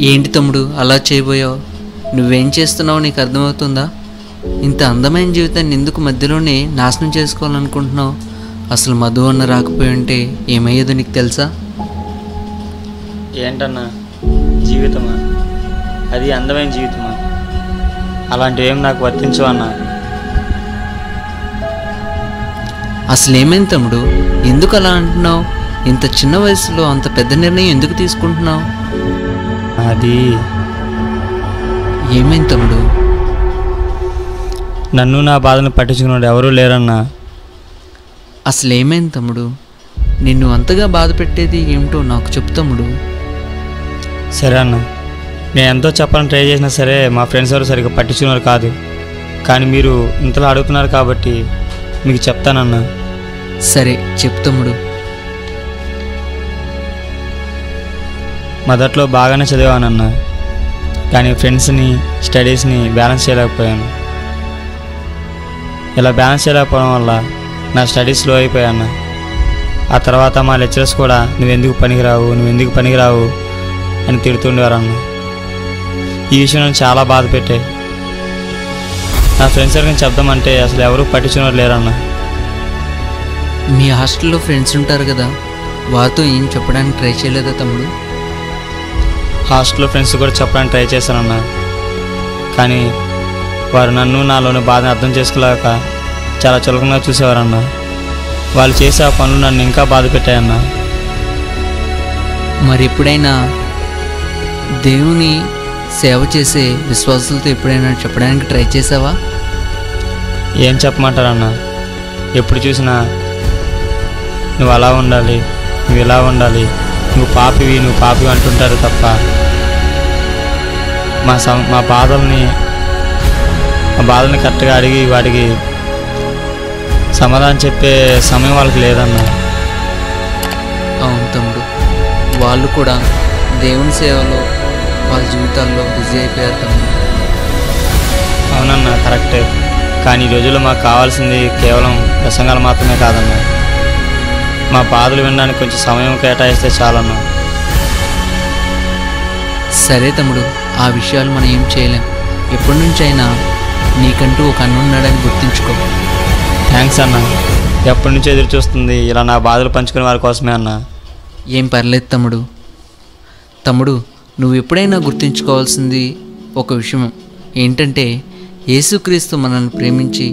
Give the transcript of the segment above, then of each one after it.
ఏంటి తమ్ముడు అలా చేయబోయావు? నువ్వేం చేస్తున్నావో నీకు అర్థమవుతుందా? ఇంత అందమైన జీవితాన్ని ఎందుకు మధ్యలోనే నాశనం చేసుకోవాలనుకుంటున్నావు? అసలు మధు అన్న రాకపోయి ఉంటే ఏమయ్యేదో నీకు తెలుసా? ఏంటన్నా జీవితమా? అది అందమైన జీవితమా? అలాంటివేం నాకు వర్తించవు అన్నా. అసలు ఏమైంది తమ్ముడు? ఎందుకు అలా అంటున్నావు? ఇంత చిన్న వయసులో అంత పెద్ద నిర్ణయం ఎందుకు తీసుకుంటున్నావు? అది ఏమైంది తమ్ముడు? నన్ను నా బాధను పట్టించుకున్నాడు ఎవరూ లేరన్నా. అసలు ఏమైంది తమ్ముడు? నిన్ను అంతగా బాధ పెట్టేది ఏమిటో నాకు చెప్పు తమ్ముడు. సరే అన్న, నేను ఎంతో చెప్పాలని ట్రై చేసినా సరే మా ఫ్రెండ్స్ ఎవరు సరిగ్గా పట్టించుకున్నారు కాదు. కానీ మీరు ఇంతలా అడుగుతున్నారు కాబట్టి మీకు చెప్తానన్నా. సరే చెప్పు తమ్ముడు. మొదట్లో బాగానే చదివానన్నా, కానీ ఫ్రెండ్స్ని స్టడీస్ని బ్యాలెన్స్ చేయలేకపోయాను. ఇలా బ్యాలెన్స్ చేయలేకపోవడం వల్ల నా స్టడీస్ స్లో అయిపోయాను. ఆ తర్వాత మా లెక్చరర్స్ కూడా నువ్వెందుకు పనికిరావు అని తిడుతుండేవారన్న. ఈ విషయం నన్ను చాలా బాధ పెట్టాయి. నా ఫ్రెండ్స్ ఎవరికైనా చెప్దామంటే అసలు ఎవరూ పట్టించుకున్నారు లేరన్న. మీ హాస్టల్లో ఫ్రెండ్స్ ఉంటారు కదా, వారితో ఏం చెప్పడానికి ట్రై చేయలేదా తమ్ముడు? హాస్టల్లో ఫ్రెండ్స్ కూడా చెప్పడానికి ట్రై చేశానన్న, కానీ వారు నన్ను నాలోని బాధను అర్థం చేసుకోలేక చాలా చులకనగా చూసేవారన్న. వాళ్ళు చేసే ఆ పనులు నన్ను ఇంకా బాధ పెట్టాయన్న. మరి ఎప్పుడైనా దేవుని సేవ చేసే విశ్వాసులతో ఎప్పుడైనా చెప్పడానికి ట్రై చేసావా? ఏం చెప్పమంటారన్న? ఎప్పుడు చూసినా నువ్వు అలా ఉండాలి, నువ్వు ఇలా ఉండాలి, నువ్వు పాపివి అంటుంటారు తప్ప మా బాధల్ని కరెక్ట్గా అడిగి వాటికి సమాధానం చెప్పే సమయం వాళ్ళకి లేదన్నా. అవును తమ్ముడు, వాళ్ళు కూడా దేవుని సేవలో వాళ్ళ జీవితాల్లో బిజీ అయిపోయారు తమ్ముడు. అవునన్నా, కరెక్టే. కానీ ఈ రోజుల్లో మాకు కావాల్సింది కేవలం ప్రసంగాలు మాత్రమే కాదన్నా. మా బాధలు వినడానికి కొంచెం సమయం కేటాయిస్తే చాలన్నా. సరే తమ్ముడు, ఆ విషయాలు మనం ఏం చేయలేం. ఎప్పటి నుంచి అయినా నీకంటూ ఒక అన్న ఉన్నాడని గుర్తుంచుకో. థ్యాంక్స్ అన్న. ఎప్పటి నుంచో ఎదురు చూస్తుంది ఇలా నా బాధలు పంచుకునే వారి కోసమే అన్న. ఏం పర్లేదు తమ్ముడు. తమ్ముడు, నువ్వు ఎప్పుడైనా గుర్తుంచుకోవాల్సింది ఒక విషయం ఏంటంటే, యేసుక్రీస్తు మనల్ని ప్రేమించి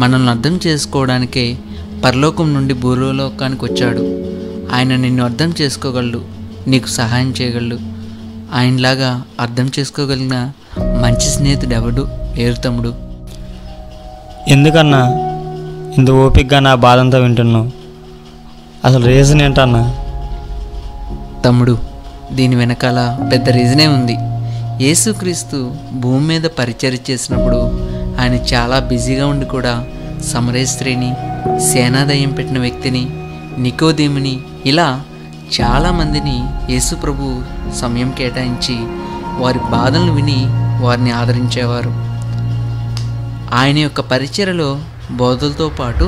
మనల్ని అర్థం చేసుకోవడానికే పరలోకం నుండి భూలోకానికి వచ్చాడు. ఆయన నిన్ను అర్థం చేసుకోగలడు, నీకు సహాయం చేయగలడు. ఆయనలాగా అర్థం చేసుకోగలిగిన మంచి స్నేహితుడు ఎవడు లేరు తమ్ముడు. ఎందుకన్నా ఇంత ఓపికగా నా బాధంతా వింటున్నావు? అసలు రీజన్ ఏంటన్నా? తమ్ముడు, దీని వెనకాల పెద్ద రీజనే ఉంది. యేసుక్రీస్తు భూమి మీద పరిచర్య చేసినప్పుడు ఆయన చాలా బిజీగా ఉండి కూడా సమరయ స్త్రీని, సేనాదయం పెట్టిన వ్యక్తిని, నికోదేముని, ఇలా చాలామందిని యేసు ప్రభు సమయం కేటాయించి వారి బాధలను విని వారిని ఆదరించేవారు. ఆయన యొక్క పరిచర్యలో బోధలతో పాటు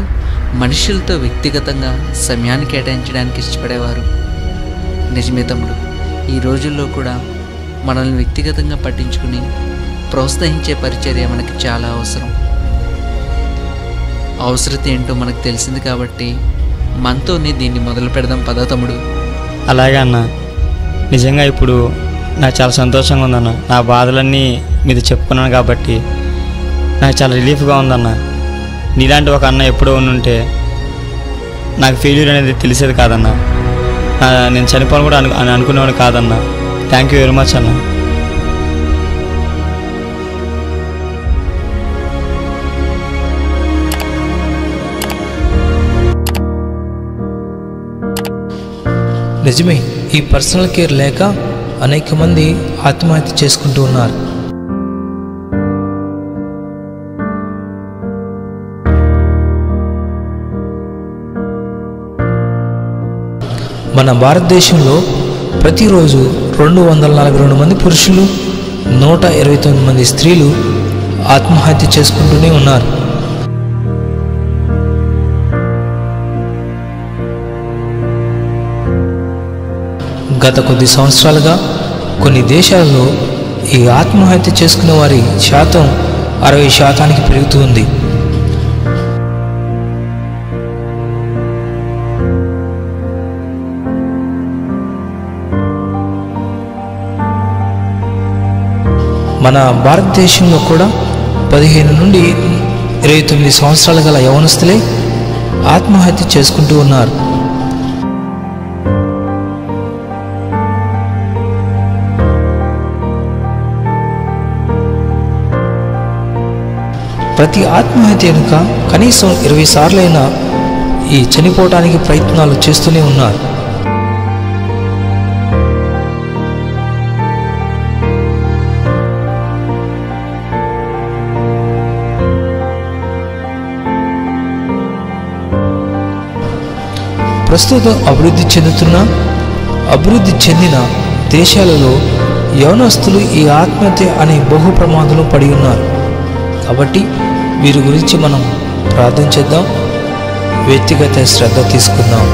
మనుషులతో వ్యక్తిగతంగా సమయాన్ని కేటాయించడానికి ఇష్టపడేవారు. నిజమే తమ్ముడు, ఈ రోజుల్లో కూడా మనల్ని వ్యక్తిగతంగా పట్టించుకుని ప్రోత్సహించే పరిచర్య మనకి చాలా అవసరం. అవసరత ఏంటో మనకు తెలిసింది కాబట్టి మనతోనే దీన్ని మొదలు పెడదాం పదా తమ్ముడు. అలాగే అన్న, నిజంగా ఇప్పుడు నాకు చాలా సంతోషంగా ఉందన్న. నా బాధలన్నీ మీతో చెప్పుకున్నాను కాబట్టి నాకు చాలా రిలీఫ్గా ఉందన్న. నీలాంటి ఒక అన్న ఎప్పుడో ఉండుంటే నాకు ఫెయిల్యూర్ అనేది తెలిసేది కాదన్న. నేను చనిపోను కూడా అనుకునేవాడు కాదన్న. థ్యాంక్ యూ వెరీ మచ్ అన్న. నిజమే, ఈ పర్సనల్ కేర్ లేక అనేక మంది ఆత్మహత్య చేసుకుంటూ ఉన్నారు. మన భారతదేశంలో ప్రతిరోజు 242 మంది పురుషులు, 129 మంది స్త్రీలు ఆత్మహత్య చేసుకుంటూనే ఉన్నారు. గత కొద్ది సంవత్సరాలుగా కొన్ని దేశాలలో ఈ ఆత్మహత్య చేసుకునే వారి శాతం 60% పెరుగుతుంది. మన భారతదేశంలో కూడా 15 నుండి 29 సంవత్సరాల గల యవనస్తులే ఆత్మహత్య చేసుకుంటూ ఉన్నారు. ప్రతి ఆత్మహత్య వెనుక కనీసం 20 సార్లైనా ఈ చనిపోవటానికి ప్రయత్నాలు చేస్తూనే ఉన్నారు. ప్రస్తుతం అభివృద్ధి చెందిన దేశాలలో యవనస్తులు ఈ ఆత్మహత్య అనే బహు ప్రమాదంలో పడి ఉన్నారు. కాబట్టి వీరి గురించి మనం ప్రార్థన చేద్దాం, వ్యక్తిగత శ్రద్ధ తీసుకుందాం.